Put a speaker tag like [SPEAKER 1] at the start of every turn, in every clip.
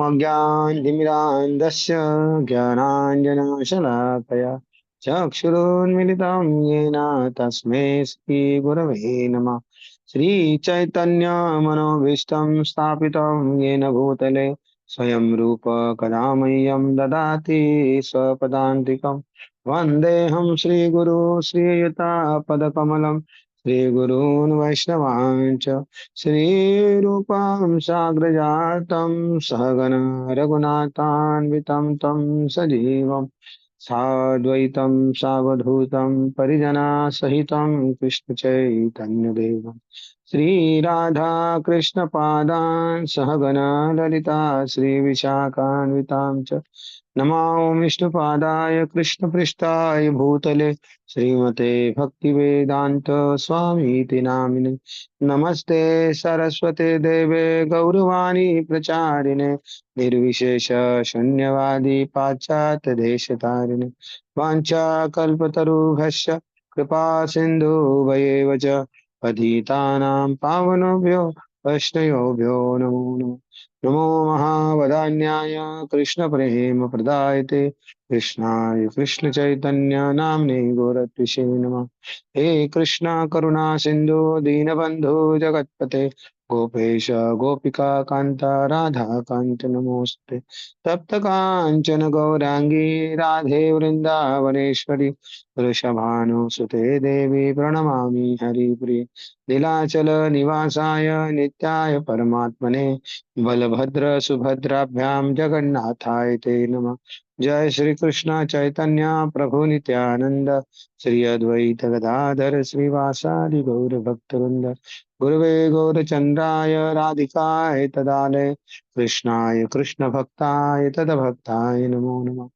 [SPEAKER 1] ओमज्ञानतिमिरान्धस्य ज्ञानाञ्जनशलाकया चक्षुरुन्मिलितं येन तस्मै श्रीगुरवे नमः। श्रीचैतन्यमनोभीष्टं स्थापितं येन भूतले स्वयं रूप कदा मह्यं ददाति स्वपदान्तिकं। वन्देऽहं श्रीगुरु श्रीयुतापदकमलं श्रीगुरून् वैष्णवाञ्च श्रीरूपं साग्रजातं सहगण रघुनाथान्वितं तं सजीवं साद्वैतं सावधूतं परिजनासहितं कृष्णचैतन्यदेवं श्रीराधा कृष्णपादान् सहगण ललिता श्रीविशाखान्वितां च नमो विष्णुपादाय कृष्णपृष्ठाय भूतले श्रीमते भक्तिवेदांत स्वामीति नामिने नमस्ते सरस्वते देवे गौरवाणी प्रचारिणे निर्विशेष शून्यवादी पाश्चात्य देशतारिणे वाञ्छाकल्पतरुभ्यश्च कृपा सिन्धु भयेव च पतितानां पावनेभ्यो वैष्णवेभ्यो नमो नमः। नमो महावदान्याय कृष्णप्रेम प्रदायते कृष्णाय कृष्णचैतन्य नाम्ने गौरत्विषे नमः। हे कृष्णा करुणा सिंधु दीनबंधु जगतपते गोपेश गोपिका कांता राधा कांत नमोस्ते तप्त कांचन गौरांगी राधे वृंदावनेश्वरी वृषभानुसुते देवी प्रणमामि हरिप्रिय नीलाचल निवासाय नित्याय परमात्मने बलभद्र सुभद्राभ्याम जगन्नाथाय ते नमः। जय श्री कृष्ण चैतन्य प्रभु नित्यानंद श्री अद्वैत गदाधर श्रीवासादि गौर भक्तवृंद गुरुवे गौरचंद्राय राधिकाय तदालय कृष्णाय कृष्ण भक्ताय तदभक्ताय नमो नमः।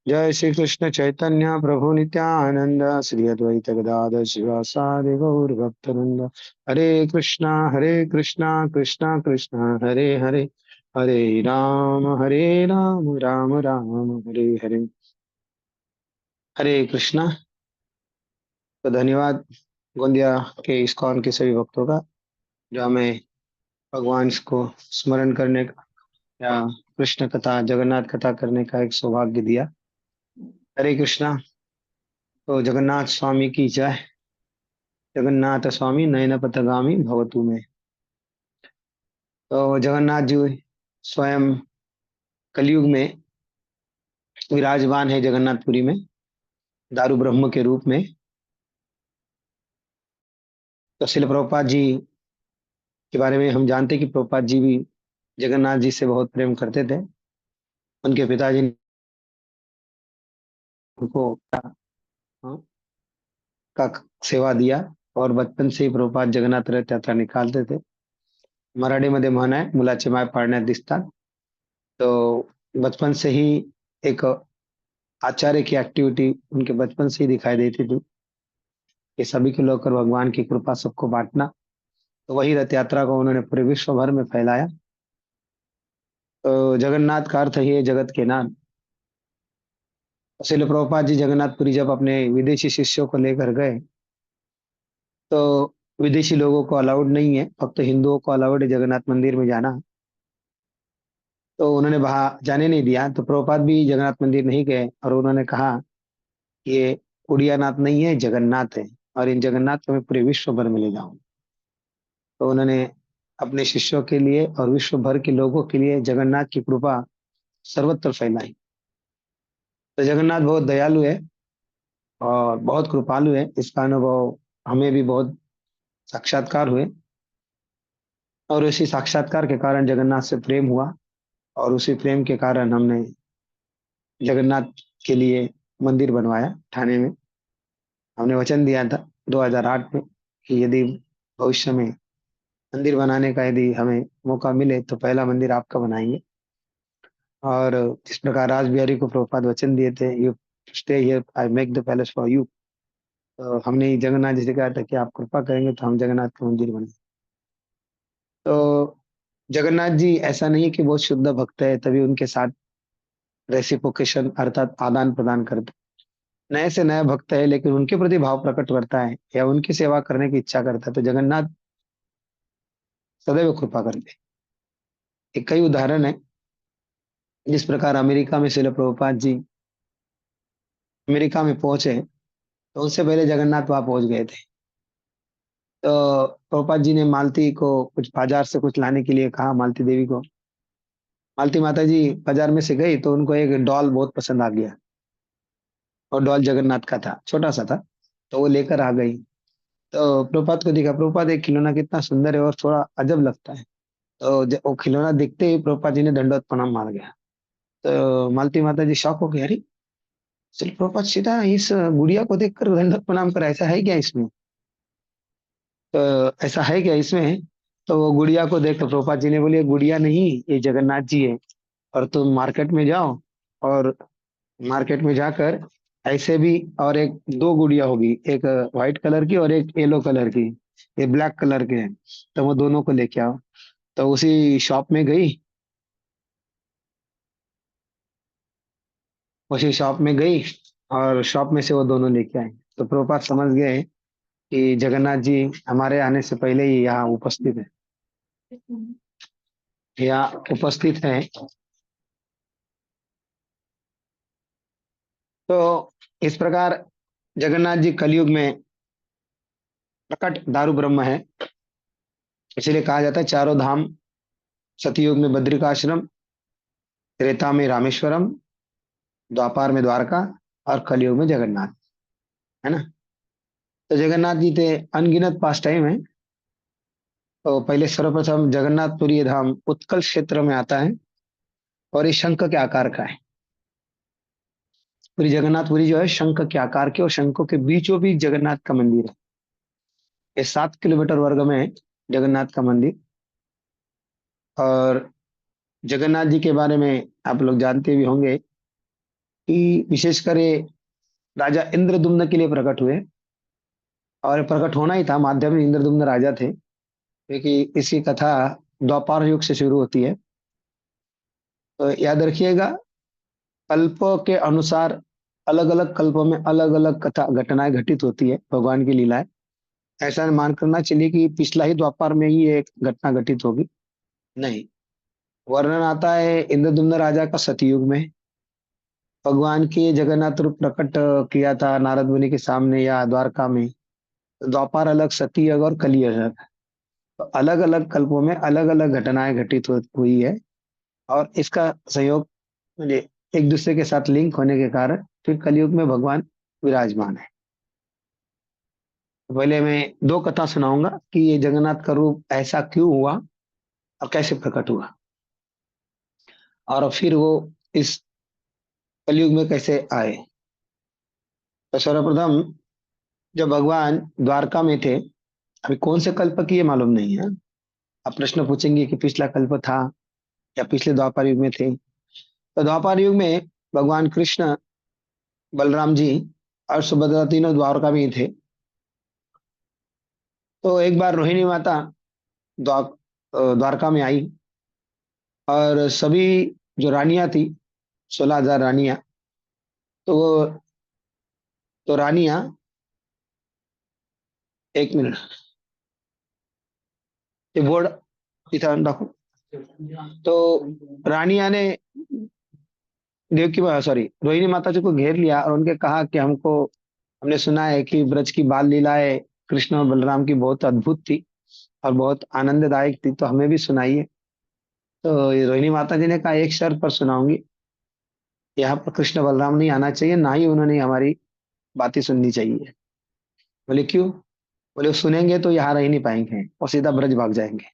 [SPEAKER 1] जय श्री कृष्ण चैतन्य प्रभु नित्यानंद श्री अद्वैत गदाधर श्रीवासादि गौर भक्तवृंद हरे कृष्णा कृष्णा कृष्णा हरे हरे हरे राम राम राम हरे हरे। हरे कृष्णा। तो धन्यवाद गोंदिया के इस्कॉन के सभी भक्तों का जो हमें भगवान को स्मरण करने का या कृष्ण कथा जगन्नाथ कथा करने का एक सौभाग्य दिया। हरे कृष्णा। तो जगन्नाथ स्वामी की जय। जगन्नाथ स्वामी नयन पथगामी भवतु में। तो जगन्नाथ जी स्वयं कलयुग में विराजमान है जगन्नाथपुरी में दारू ब्रह्म के रूप में। तो शिल प्रभुपाद जी के बारे में हम जानते हैं कि प्रभुपाद जी भी जगन्नाथ जी से बहुत प्रेम करते थे। उनके पिताजी ने उनको हाँ, का सेवा दिया और बचपन से ही प्रभुपाद जगन्नाथ रथ यात्रा निकालते थे। मराठीमध्ये म्हण आहे मुलाचे माय पाळण्यात दिसतात। तो बचपन से ही एक आचार्य की एक्टिविटी उनके बचपन से ही दिखाई देती थी कि सभी को लेकर भगवान की कृपा सबको बांटना। तो वही रथ यात्रा को उन्होंने पूरे विश्व भर में फैलाया। तो जगन्नाथ का अर्थ ही है जगत के नाथ। श्रील प्रभुपाद जी जगन्नाथपुरी जब अपने विदेशी शिष्यों को लेकर गए तो विदेशी लोगों को अलाउड नहीं है, फक्त हिंदुओं को अलाउड है जगन्नाथ मंदिर में जाना। तो उन्होंने वहां जाने नहीं दिया। तो प्रभुपाद भी जगन्नाथ मंदिर नहीं गए और उन्होंने कहा ये उड़िया नाथ नहीं है, जगन्नाथ है और इन जगन्नाथ को मैं पूरे विश्व भर में ले जाऊं। तो उन्होंने अपने शिष्यों के लिए और विश्व भर के लोगों के लिए जगन्नाथ की कृपा सर्वत्र फैलाई। तो जगन्नाथ बहुत दयालु है और बहुत कृपालु है। इसका अनुभव हमें भी बहुत साक्षात्कार हुए और उसी साक्षात्कार के कारण जगन्नाथ से प्रेम हुआ और उसी प्रेम के कारण हमने जगन्नाथ के लिए मंदिर बनवाया ठाणे में। हमने वचन दिया था 2008 में कि यदि भविष्य में मंदिर बनाने का यदि हमें मौका मिले तो पहला मंदिर आपका बनाएंगे। और जिस प्रकार राज बिहारी को प्रभुपाद वचन दिए थे, you stay here I make the palace for you. तो हमने जगन्नाथ जी से कहा था कि आप कृपा करेंगे तो हम जगन्नाथ का मंदिर बनाए। तो जगन्नाथ जी ऐसा नहीं कि बहुत शुद्ध भक्त है तभी उनके साथ रेसिप्रोकेशन अर्थात आदान प्रदान करते। नए से नया भक्त है लेकिन उनके प्रति भाव प्रकट करता है या उनकी सेवा करने की इच्छा करता है तो जगन्नाथ सदैव कृपा करते हैं। एक कई उदाहरण है। जिस प्रकार अमेरिका में शिल प्रभुपाद जी अमेरिका में पहुंचे, तो उससे पहले जगन्नाथ वहां पहुंच गए थे। तो प्रभुपाद जी ने मालती को कुछ बाजार से कुछ लाने के लिए कहा, मालती देवी को। मालती माता जी बाजार में से गई तो उनको एक डॉल बहुत पसंद आ गया, और डॉल जगन्नाथ का था, छोटा सा था। तो वो लेकर आ गई। तो प्रभुपाद को दिखा, प्रभुपाद एक खिलौना कितना सुंदर है और थोड़ा अजब लगता है। तो वो खिलौना देखते ही प्रभुपाद जी ने दंडवत प्रणाम मार गया। तो मालती माता जी शॉक हो गए, अरे श्री प्रभुपाद सीधा इस गुड़िया को देखकर दंडवत प्रणाम कर, ऐसा है क्या इसमें? तो ऐसा है क्या इसमें? तो वो गुड़िया को देख तो प्रभुपाद जी ने बोली, "ये गुड़िया नहीं, ये जगन्नाथ जी है। और तुम मार्केट में जाओ, और मार्केट में जाकर ऐसे भी और एक दो गुड़िया होगी, एक व्हाइट कलर की और एक येलो कलर की, ये ब्लैक कलर के हैं, तो वो दोनों को लेके आओ।" तो उसी शॉप में गई, उसी शॉप में गई, और शॉप में से वो दोनों लेके आई। तो प्रभुपाद समझ गए कि जगन्नाथ जी हमारे आने से पहले ही यहाँ उपस्थित है, यहाँ उपस्थित है। तो इस प्रकार जगन्नाथ जी कलयुग में प्रकट दारू ब्रह्म है। इसलिए कहा जाता है चारों धाम, सतयुग में बद्रिकाश्रम, त्रेता में रामेश्वरम, द्वापार में द्वारका, और कलयुग में जगन्नाथ, है ना। तो जगन्नाथ जी थे, अनगिनत पास टाइम है। तो पहले सर्वप्रथम जगन्नाथपुरी ये धाम उत्कल क्षेत्र में आता है, और ये शंख के आकार का है। पूरी जगन्नाथपुरी जो है शंख के आकार के, और शंखों के बीचों बीच जगन्नाथ का मंदिर है। ये 7 किलोमीटर वर्ग में है जगन्नाथ का मंदिर। और जगन्नाथ जी के बारे में आप लोग जानते भी होंगे कि विशेषकर ये राजा इंद्रदुम्न के लिए प्रकट हुए, और प्रकट होना ही था, माध्यम इंद्रदुम्न राजा थे, क्योंकि इसकी कथा द्वापार युग से शुरू होती है। तो याद रखिएगा, कल्पों के अनुसार अलग अलग कल्पों में अलग अलग कथा घटनाएं घटित होती है, भगवान की लीलाएं। ऐसा मान करना चलिए कि पिछला ही द्वापार में ही एक घटना घटित होगी, नहीं। वर्णन आता है इंद्रदुम्न राजा का सतयुग में, भगवान के जगन्नाथ रूप प्रकट किया था नारद मुनि के सामने या द्वारका में। द्वापार अलग, सतयुग और कलयुग अलग। तो अलग अलग कल्पों में अलग अलग घटनाएं घटित हुई है, और इसका संयोग म्हणजे एक दूसरे के साथ लिंक होने के कारण फिर कलयुग में भगवान विराजमान है। तो पहले मैं दो कथा सुनाऊंगा कि ये जगन्नाथ का रूप ऐसा क्यों हुआ और कैसे प्रकट हुआ, और फिर वो इस कलयुग में कैसे आए। तो सर्वप्रथम जब भगवान द्वारका में थे, अभी कौन से कल्प की ये मालूम नहीं है। आप प्रश्न पूछेंगे कि पिछला कल्प था या पिछले द्वापर युग में थे। तो द्वापर युग में भगवान कृष्ण, बलराम जी और सुभद्रा तीनों द्वारका में ही थे। तो एक बार रोहिणी माता द्वारका में आई, और सभी जो रानियां थी, 16,000 रानियां, तो वो तो रानियां, एक मिनट, ये बोर्ड इधर रखो। तो रानिया ने देव की, सॉरी, रोहिणी माता जी को घेर लिया, और उनके कहा कि हमने सुना है कि ब्रज की बाल लीलाएं कृष्ण और बलराम की बहुत अद्भुत थी और बहुत आनंददायक थी, तो हमें भी सुनाइए। तो ये रोहिणी माता जी ने कहा, एक शर्त पर सुनाऊंगी, यहाँ पर कृष्ण बलराम नहीं आना चाहिए, ना ही उन्होंने हमारी बातें सुननी चाहिए। बोले क्यों? बोले वो सुनेंगे तो यहाँ रह नहीं पाएंगे और सीधा ब्रज भाग जाएंगे।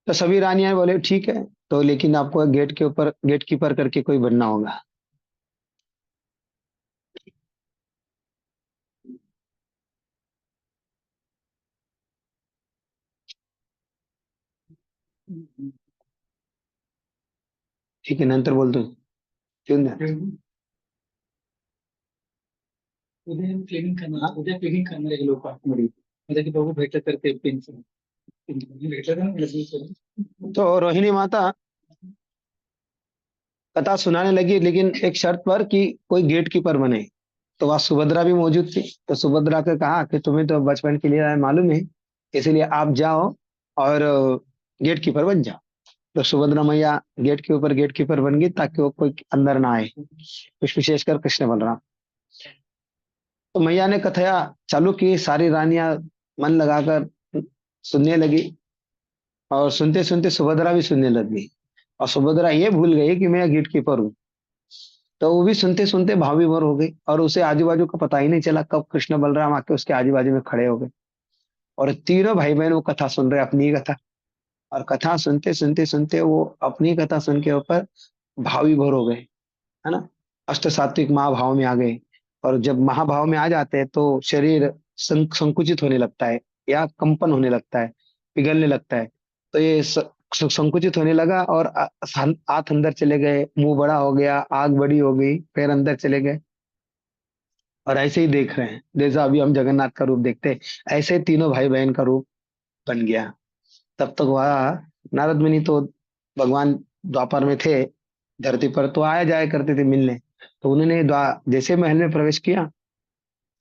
[SPEAKER 1] तो सभी रानियां बोले ठीक है, तो लेकिन आपको गेट के ऊपर गेट कीपर करके कोई बनना होगा। ठीक आहे, नंतर बोलतो. ठेवून द्या. उद्या क्लिनिंग करणार, उद्या क्लिनिंग करणार आहे लोक आतमध्ये, म्हणजे की बघू भेटलं तर ते पेन्शन भेटलं ना लगेच. तो रोहिणी माता कथा सुनाने लगी, लेकिन एक शर्त पर कि कोई गेट कीपर बने। तो वहां सुभद्रा भी मौजूद थी। तो सुभद्रा को कहा कि तुम्हें तो बचपन के लिए मालूम है, इसलिए आप जाओ और गेट कीपर बन जाओ। तो सुभद्रा मैया गेट के ऊपर गेट कीपर बन गई ताकि वो कोई अंदर ना आए, कुछ विशेषकर कृष्ण बलराम। तो मैया ने कथया चालू की, सारी रानियां मन लगाकर सुनने लगी, और सुनते सुनते सुभद्रा भी सुनने लग गई। और सुभद्रा ये भूल गई कि मैं गेट कीपर हूँ। तो वो भी सुनते सुनते भाव विभोर हो गई, और उसे आजू बाजू का पता ही नहीं चला कब कृष्ण बलराम आके उसके आजू बाजू में खड़े हो गए। और तीनों भाई बहन वो कथा सुन रहे, अपनी ही कथा। और कथा सुनते सुनते सुनते वो अपनी कथा सुन के ऊपर भाव विभोर हो गए, है ना। अष्ट सात्विक महाभाव में आ गए। और जब महाभाव में आ जाते हैं तो शरीर संकुचित होने लगता है, या कंपन होने लगता है, पिघलने लगता है। तो ये संकुचित होने लगा, और हाथ अंदर चले गए, मुंह बड़ा हो गया, आग बड़ी हो गई, पैर अंदर चले गए। और ऐसे ही देख रहे हैं, जैसा अभी हम जगन्नाथ का रूप देखते हैं, ऐसे तीनों भाई बहन का रूप बन गया। तब तक वह नारद मुनि तो भगवान द्वापर में थे, धरती पर तो आया जाया करते थे मिलने। तो उन्होंने जैसे महल में प्रवेश किया,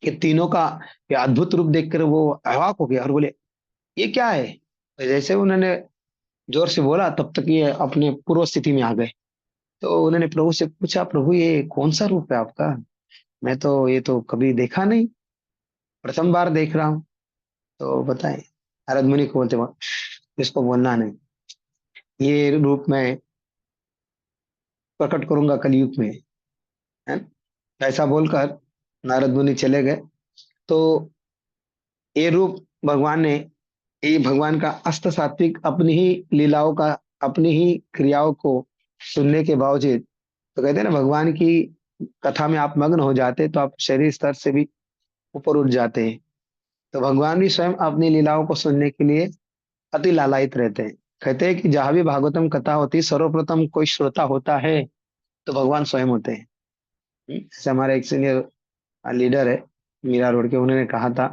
[SPEAKER 1] कि तीनों का ये अद्भुत रूप देखकर वो अवाक हो गया और बोले ये क्या है। तो जैसे उन्होंने जोर से बोला, तब तक ये अपने पूर्व स्थिति में आ गए। तो उन्होंने प्रभु से पूछा, प्रभु ये कौन सा रूप है आपका, मैं तो ये तो कभी देखा नहीं, प्रथम बार देख रहा हूँ। तो बताएं। नारद मुनि को बोलते वक्त, इसको बोलना नहीं, ये रूप मैं प्रकट करूंगा कलयुग में, है। ऐसा बोलकर नारद मुनि चले गए। तो ये रूप भगवान ने, ये भगवान का अष्ट सात्विक अपनी ही लीलाओं का, अपनी ही क्रियाओं को सुनने के बावजूद, तो कहते हैं ना, भगवान की कथा में आप मग्न हो जाते तो आप शरीर स्तर से भी ऊपर उठ जाते हैं। तो भगवान भी स्वयं अपनी लीलाओं को सुनने के लिए अति लालायित रहते हैं। कहते हैं कि जहां भी भागवतम कथा होती है, सर्वप्रथम कोई श्रोता होता है तो भगवान स्वयं होते हैं। जैसे हमारे एक सीनियर लीडर है मीरा रोड के, उन्होंने कहा था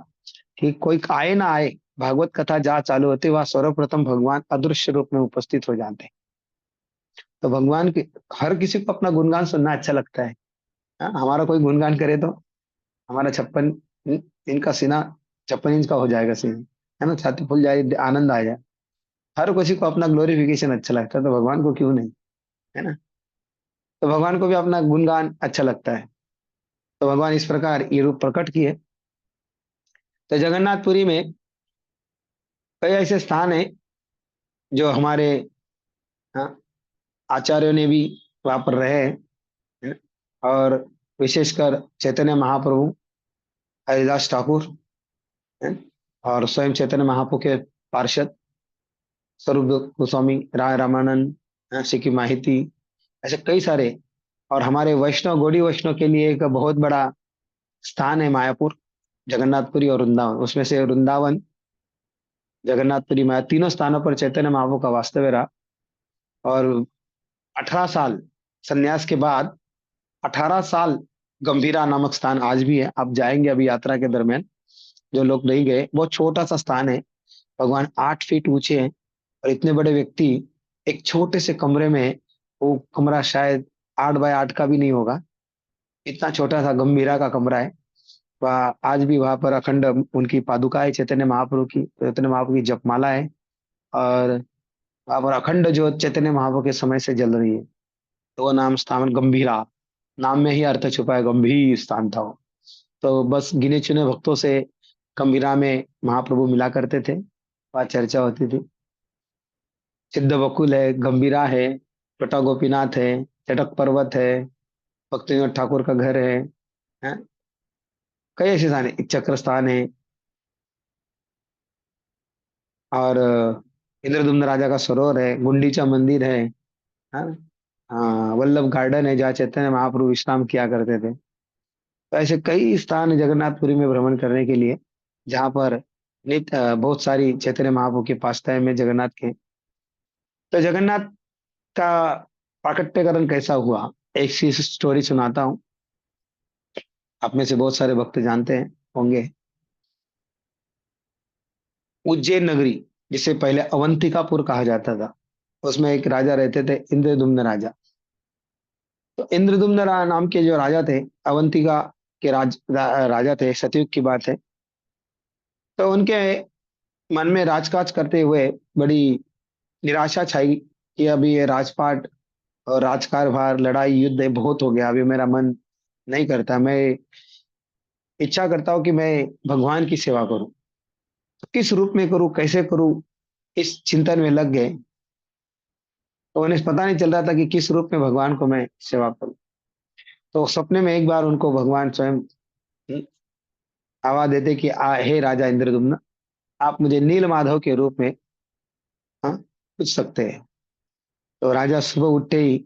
[SPEAKER 1] कि कोई आए ना आए, भागवत कथा जहाँ चालू होती है वहां सर्वप्रथम भगवान अदृश्य रूप में उपस्थित हो जाते हैं। तो भगवान के, हर किसी को अपना गुणगान सुनना अच्छा लगता है। हाँ, हमारा कोई गुणगान करे तो हमारा 56 इंच का हो जाएगा सीना, है ना, छाती फूल जाए, आनंद आ जाए। हर किसी को अपना ग्लोरिफिकेशन अच्छा लगता है, तो भगवान को क्यों नहीं, है ना। तो भगवान को भी अपना गुणगान अच्छा लगता है। तो भगवान इस प्रकार ये रूप प्रकट किए। तो जगन्नाथपुरी में कई ऐसे स्थान है जो हमारे, हाँ, आचार्यों ने भी वहां पर रहे हैं, है ना? और विशेषकर चैतन्य महाप्रभु, हरिदास ठाकुर, है ना? और स्वयं चैतन्य महाप्रभु के पार्षद स्वरूप गोस्वामी, राय रामानंद, सिक्की माहिती, ऐसे कई सारे। और हमारे वैष्णव, गौड़ी वैष्णव के लिए एक बहुत बड़ा स्थान है मायापुर, जगन्नाथपुरी और वृंदावन। उसमें से वृंदावन, जगन्नाथपुरी, माया, तीनों स्थानों पर चैतन्य महाप्रभु का वास्तव्य रहा। और 18 साल संन्यास के बाद, 18 साल गंभीरा नामक स्थान आज भी है। आप जाएंगे अभी यात्रा के दरमियान, जो लोग नहीं गए, बहुत छोटा सा स्थान है। भगवान 8 फीट ऊंचे हैं, और इतने बड़े व्यक्ति एक छोटे से कमरे में, वो कमरा शायद 8 बाय 8 का भी नहीं होगा, इतना छोटा सा गंभीरा का कमरा है। वह आज भी वहां पर अखंड उनकी पादुका है, चैतन्य महाप्रभु की जपमाला है। और वहां पर अखंड जो चैतन्य महाप्रभु के समय से जल रही है। तो वो नाम स्थान गंभीरा, नाम में ही अर्थ छुपा है, गंभीर स्थान था वो। तो बस गिने चुने भक्तों से गंभीरा में महाप्रभु मिला करते थे, वहाँ चर्चा होती थी। सिद्ध बकुल है, गंभीरा है, छोटा गोपीनाथ है, चटक पर्वत है, भक्ति विनोद ठाकुर का घर है? कई ऐसे स्थान है, एक चक्र स्थान है। और इंद्रदुम्न राजा का सरोवर है, गुंडीचा मंदिर है। हाँ, हाँ, वल्लभ गार्डन है जहाँ चैतन्य महाप्रभु विश्राम किया करते थे। तो ऐसे कई स्थान है जगन्नाथपुरी में भ्रमण करने के लिए, जहाँ पर बहुत सारी चैतन्य महाप्रभु के पास्ताएं में जगन्नाथ के। तो जगन्नाथ का प्राकट्यकरण कैसा हुआ, एक सी स्टोरी सुनाता हूँ। आप में से बहुत सारे भक्त जानते हैं होंगे। उज्जैन नगरी, जिसे पहले अवंतिकापुर कहा जाता था, उसमें एक राजा रहते थे, इंद्रदुम्न राजा। तो इंद्रदुम्न नाम के जो राजा थे, अवंतिका के राजा थे, सतयुग की बात है। तो उनके मन में राजकाज करते हुए बड़ी निराशा छाई कि अभी ये राजपाट और राजकारभार, लड़ाई, युद्ध ये बहुत हो गया, अभी मेरा मन नहीं करता। मैं इच्छा करता हूँ कि मैं भगवान की सेवा करूँ। तो किस रूप में करूँ, कैसे करूँ, इस चिंतन में लग गए। तो उन्हें पता नहीं चल रहा था कि किस रूप में भगवान को मैं सेवा करूँ। तो सपने में एक बार उनको भगवान स्वयं आवाज देते कि हे राजा इंद्रदुम्न, आप मुझे नील माधव के रूप में, हाँ, पूछ सकते हैं। तो राजा सुबह उठते ही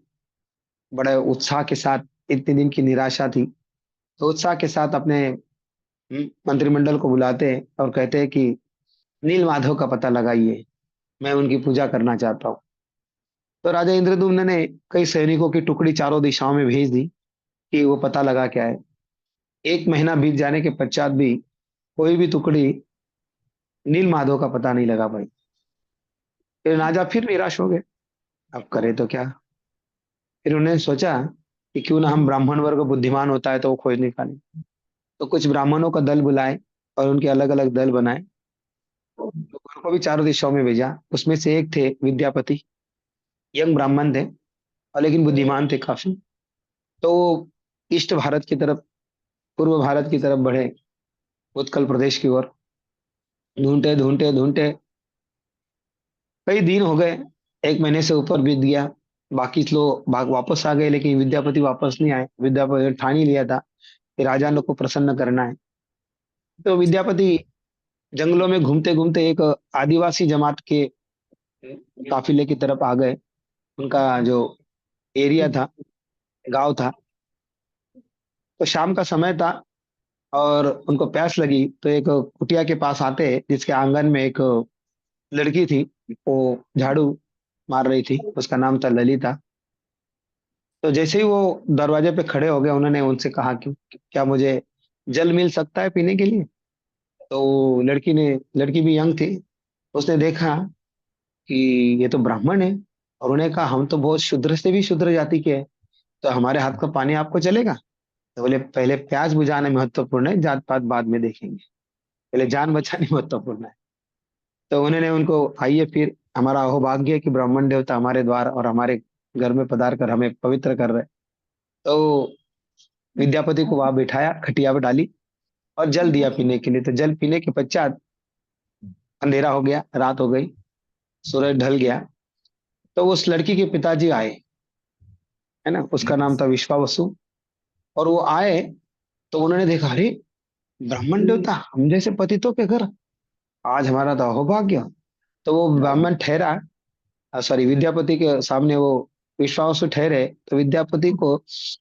[SPEAKER 1] बड़े उत्साह के साथ, इतने दिन की निराशा थी, तो उत्साह के साथ अपने मंत्रिमंडल को बुलाते हैं और कहते हैं कि नील माधव का पता लगाइए, मैं उनकी पूजा करना चाहता हूँ। तो राजा इंद्रदुम्न ने कई सैनिकों की टुकड़ी चारों दिशाओं में भेज दी कि वो पता लगा क्या है। एक महीना बीत जाने के पश्चात भी कोई भी टुकड़ी नील माधव का पता नहीं लगा पाई। फिर राजा फिर निराश हो गए, अब करे तो क्या। फिर उन्होंने सोचा कि क्यों ना हम ब्राह्मण वर्ग बुद्धिमान होता है तो वो खोज निकाले। तो कुछ ब्राह्मणों का दल बुलाए और उनके अलग अलग दल बनाए, लोगों को भी चारों दिशाओं में भेजा। उसमें से एक थे विद्यापति, यंग ब्राह्मण थे और लेकिन बुद्धिमान थे काफी। तो वो ईस्ट भारत की तरफ, पूर्व भारत की तरफ बढ़े, उत्कल प्रदेश की ओर। ढूंढते ढूंढते ढूंढते कई दिन हो गए, एक महीने से ऊपर बीत गया। बाकी लोग वापस आ गए, लेकिन विद्यापति वापस नहीं आए। विद्यापति ने ठान ही लिया था कि राजा लोग को प्रसन्न करना है। तो विद्यापति जंगलों में घूमते घूमते एक आदिवासी जमात के काफिले की तरफ आ गए। उनका जो एरिया था, गांव था। तो शाम का समय था और उनको प्यास लगी, तो एक कुटिया के पास आते जिसके आंगन में एक लड़की थी, वो झाड़ू मार रही थी, उसका नाम था ललिता। तो जैसे ही वो दरवाजे पे खड़े हो गए, उन्होंने उनसे कहा कि क्या मुझे जल मिल सकता है पीने के लिए। तो लड़की भी यंग थी, उसने देखा कि ये तो ब्राह्मण है, और उन्हें कहा हम तो बहुत शुद्र से भी शुद्र जाति के हैं, तो हमारे हाथ का पानी आपको चलेगा। तो बोले पहले प्यास बुझाना महत्वपूर्ण है, जात पात बाद में देखेंगे, पहले जान बचानी महत्वपूर्ण है। तो उन्होंने उनको, आइए फिर, हमारा अहोभाग्य है कि ब्राह्मण देवता हमारे द्वार और हमारे घर में पधार कर हमें पवित्र कर रहे। तो विद्यापति को वहां बिठाया, खटिया पर डाली और जल दिया पीने के लिए। तो जल पीने के पश्चात अंधेरा हो गया, रात हो गई, सूरज ढल गया। तो उस लड़की के पिताजी आए, है ना, उसका नाम था विश्वावसु। और वो आए तो उन्होंने देखा, अरे ब्राह्मण देवता हम जैसे पतितों के घर, आज हमारा तो अहोभाग्य। तो वो ब्राह्मण ठहरा, सॉरी, विद्यापति के सामने वो विश्वावसु ठहरे। तो विद्यापति को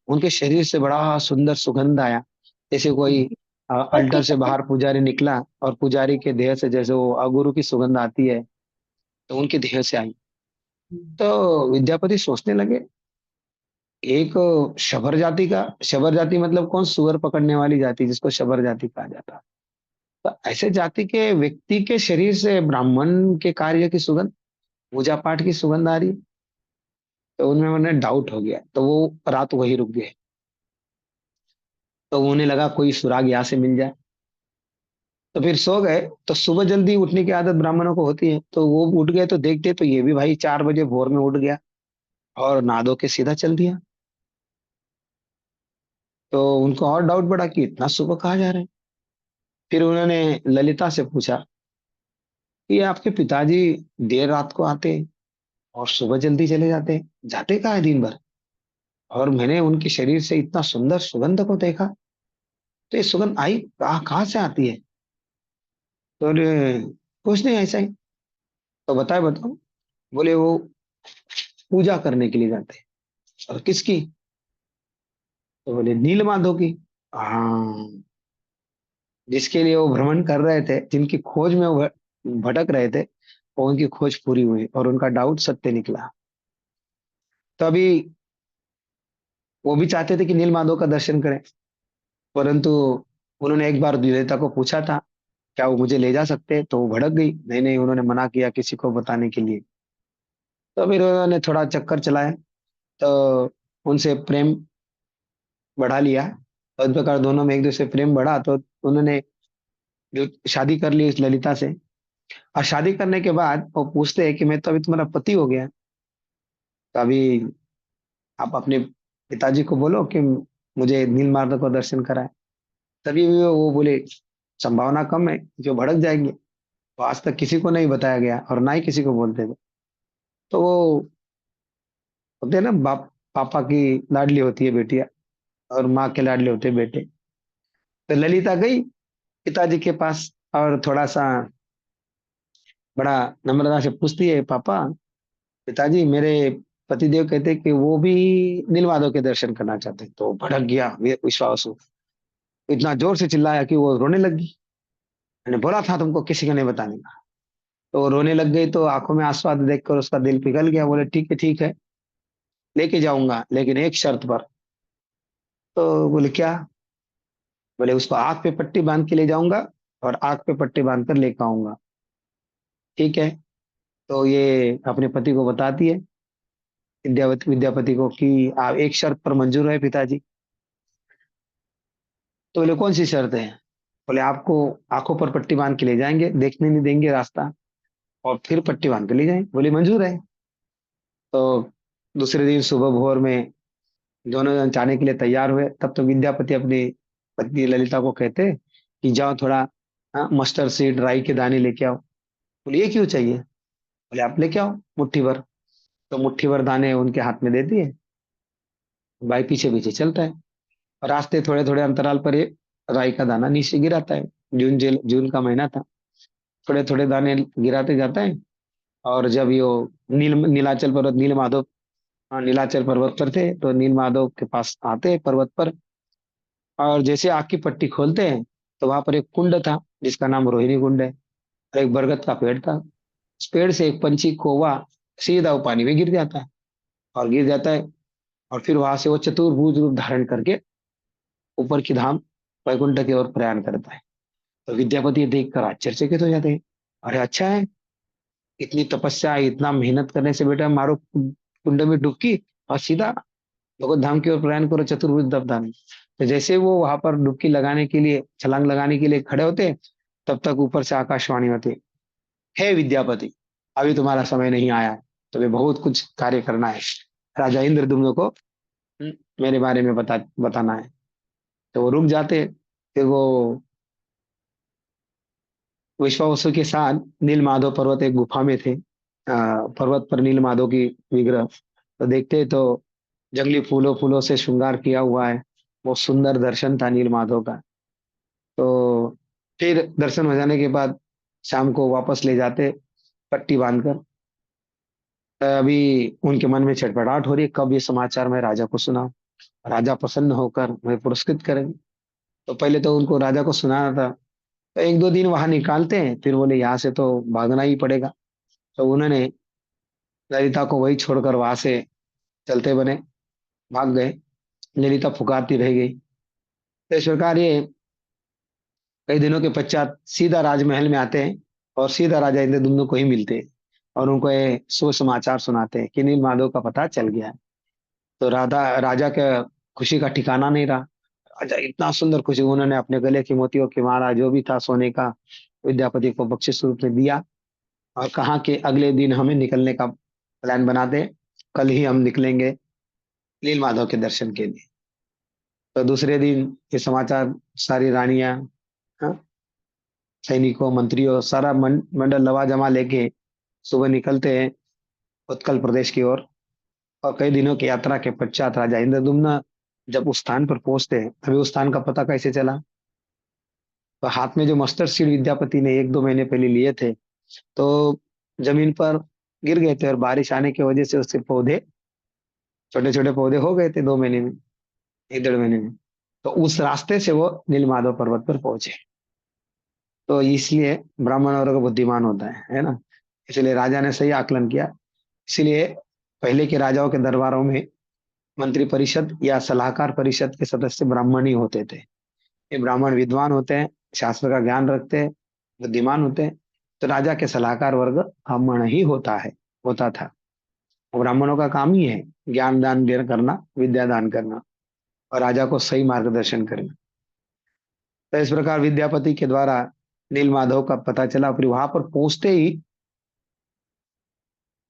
[SPEAKER 1] उनके शरीर से बड़ा सुंदर सुगंध आया, जैसे कोई अल्टर से बाहर पुजारी निकला और पुजारी के देह से जैसे वो अगुरु की सुगंध आती है, तो उनके देह से आई। तो विद्यापति सोचने लगे, एक शबर जाति मतलब कौन, सुअर पकड़ने वाली जाति जिसको शबर जाति कहा जाता। तो ऐसे जाति के व्यक्ति के शरीर से ब्राह्मण के कार्य की सुगंध, पूजा पाठ की सुगंध आ रही। तो उनमें उन्हें डाउट हो गया, तो वो रात वही रुक गए। तो उन्हें लगा कोई सुराग यहाँ से मिल जाए, तो फिर सो गए। तो सुबह जल्दी उठने की आदत ब्राह्मणों को होती है, तो वो उठ गए तो देखते तो ये भी भाई 4 बजे भोर में उठ गया और नहा धो के सीधा चल दिया। तो उनको और डाउट बढ़ा कि इतना सुबह कहाँ जा रहे हैं। फिर उन्होंने ललिता से पूछा कि आपके पिताजी देर रात को आते और सुबह जल्दी चले जाते, जाते कहाँ है दिन भर, और मैंने उनके शरीर से इतना सुंदर सुगंध को देखा, तो ये सुगंध आई कहाँ कहाँ से आती है। तो कुछ नहीं, ऐसा ही। तो बताए, बताओ। बोले वो पूजा करने के लिए जाते हैं। और किसकी? तो बोले नील माधव की। हाँ, जिसके लिए वो भ्रमण कर रहे थे, जिनकी खोज में वो भटक रहे थे, वो उनकी खोज पूरी हुई और उनका डाउट सत्य निकला। तो अभी वो भी चाहते थे कि नील माधव का दर्शन करें, परंतु उन्होंने एक बार द्विजेता को पूछा था क्या वो मुझे ले जा सकते हैं, तो वो भड़क गई, नहीं नहीं, उन्होंने मना किया किसी को बताने के लिए। तो फिर उन्होंने थोड़ा चक्कर चलाया, तो उनसे प्रेम बढ़ा लिया। और इस प्रकार दोनों में एक दूसरे से प्रेम बढ़ा, तो उन्होंने जो शादी कर ली इस ललिता से। और शादी करने के बाद वो पूछते हैं कि मैं तो अभी तुम्हारा पति हो गया, तो अभी आप अपने पिताजी को बोलो कि मुझे नीलमाधव को दर्शन कराए। तभी भी वो बोले संभावना कम है, जो भड़क जाएंगे। तो आज तक किसी को नहीं बताया गया और ना ही किसी को बोलते थे। तो वो होते हैं ना, बाप पापा की लाडली होती है बेटियां, और माँ के लाडले होते हैं बेटे। तो ललिता गई पिताजी के पास और थोड़ा सा बड़ा नम्रता से पूछती है, पापा, पिताजी, मेरे पतिदेव कहते हैं कि वो भी नीलमाधव के दर्शन करना चाहते हैं। तो भड़क गया विश्वासु, इतना जोर से चिल्लाया कि वो रोने लगी। मैंने बोला था तुमको किसी को नहीं बताने का। तो वो रोने लग गई, तो आंखों में आंसू आते देखकर उसका दिल पिघल गया। बोले ठीक है, ठीक है, लेके जाऊंगा, लेकिन एक शर्त पर। तो बोले क्या? बोले उसको आंख पे पट्टी बांध के ले जाऊंगा और आंख पे पट्टी बांध कर लेकर आऊंगा। ठीक है। तो ये अपने पति को बताती है, विद्यापति को, कि आप एक शर्त पर मंजूर है पिताजी। तो बोले कौन सी शर्त है? बोले आपको आंखों पर पट्टी बांध के ले जाएंगे, देखने नहीं देंगे रास्ता, और फिर पट्टी बांध के ले जाएंगे। बोले मंजूर है। तो दूसरे दिन सुबह भोर में दोनों जन जाने के लिए तैयार हुए। तब तो विद्यापति अपनी पत्नी ललिता को कहते कि जाओ थोड़ा, मस्टर्ड सीड, राई के दाने लेके आओ। बोले ये क्यों चाहिए? बोले आप लेके आओ मुट्ठी भर। तो मुट्ठी भर दाने उनके हाथ में देती है। भाई पीछे पीछे चलता है, और रास्ते थोड़े थोड़े अंतराल पर ये राई का दाना नीचे गिराता है। जून का महीना था। थोड़े थोड़े दाने गिराते जाता है। और जब यो नीलाचल पर्वत, नील माधव, हाँ, नीलाचल पर्वत पर थे, तो नील माधव के पास आते हैं पर्वत पर। और जैसे आग की पट्टी खोलते हैं, तो वहां पर एक कुंड था जिसका नाम रोहिणी कुंड है, और एक बरगद का पेड़ था। उस पेड़ से एक पंछी कौवा सीधा वो पानी में गिर जाता है, और गिर जाता है। और फिर वहां से वो चतुर्भुज रूप धारण करके ऊपर की धाम वैकुंठ की ओर प्रयाण करता है। तो विद्यापति देखकर आश्चर्यचकित हो जाते हैं। अरे अच्छा है, इतनी तपस्या, इतना मेहनत करने से बेटा मारो कुंड में डुबकी, और सीधा भगवत धाम की ओर प्रयाण करो, चतुर्भुज धाम। तो जैसे वो वहां पर डुबकी लगाने के लिए, छलांग लगाने के लिए खड़े होते, तब तक ऊपर से आकाशवाणी होती, हे विद्यापति, अभी तुम्हारा समय नहीं आया है, तुम्हें बहुत कुछ कार्य करना है। राजा इंद्रदुम्न को मेरे बारे में बताना है। तो वो रुक जाते। फिर वो विश्वावसु के साथ नील माधव पर्वत एक गुफा में थे। पर्वत पर नील माधव की विग्रह तो देखते, तो जंगली फूलों फूलों से श्रृंगार किया हुआ है। बहुत सुंदर दर्शन था नील माधव का। तो फिर दर्शन हो जाने के बाद शाम को वापस ले जाते पट्टी बांधकर। अभी उनके मन में छटपटाहट हो रही है, कब ये समाचार मैं राजा को सुनाऊं, राजा प्रसन्न होकर मैं पुरस्कृत करेंगे। तो पहले तो उनको राजा को सुनाना था। तो एक दो दिन वहां निकालते हैं, फिर बोले यहाँ से तो भागना ही पड़ेगा। तो उन्होंने ललिता को वही छोड़कर वहां से चलते बने, भाग गए। ललिता पुकारती रह गई। तो इस प्रकार ये कई दिनों के पश्चात सीधा राजमहल में आते हैं, और सीधा राजा इंद्रदुम्न को ही मिलते हैं, और उनको ये शुभ समाचार सुनाते हैं कि नील माधव का पता चल गया है। तो राजा का खुशी का ठिकाना नहीं रहा। राजा इतना सुंदर खुशी, उन्होंने अपने गले की मोतियों की माला जो भी था सोने का, विद्यापति को बख्शिश रूप में दिया, और कहा कि अगले दिन हमें निकलने का प्लान बना दे, कल ही हम निकलेंगे नील माधव के दर्शन के लिए। तो दूसरे दिन ये समाचार सारी रानियां, हाँ, सैनिकों, मंत्रियों, सारा मंडल लवाजमा लेके सुबह निकलते हैं उत्कल प्रदेश की ओर। और कई दिनों की यात्रा के पश्चात राजा इंद्रदुम्न जब उस स्थान पर पहुंचते हैं, अभी उस स्थान का पता कैसे चला? तो हाथ में जो मस्टर्ड सीड विद्यापति ने एक दो महीने पहले लिए थे, तो जमीन पर गिर गए थे, और बारिश आने की वजह से उसके पौधे, छोटे छोटे पौधे हो गए थे 2 महीने में, एक 1.5 महीने में। तो उस रास्ते से वो नीलमाधव पर्वत पर पहुंचे। तो इसलिए ब्राह्मण वर्ग बुद्धिमान होता है ना। इसलिए राजा ने सही आकलन किया। इसलिए पहले के राजाओं के दरबारों में मंत्री परिषद या सलाहकार परिषद के सदस्य ब्राह्मण ही होते थे। ये ब्राह्मण विद्वान होते हैं, शास्त्र का ज्ञान रखते हैं, बुद्धिमान होते हैं। तो राजा के सलाहकार वर्ग ब्राह्मण ही होता था। और ब्राह्मणों का काम ही है ज्ञान दान करना, विद्या दान करना, और राजा को सही मार्गदर्शन करना। तो इस प्रकार विद्यापति के द्वारा नील माधव का पता चला। फिर वहां पर पहुंचते ही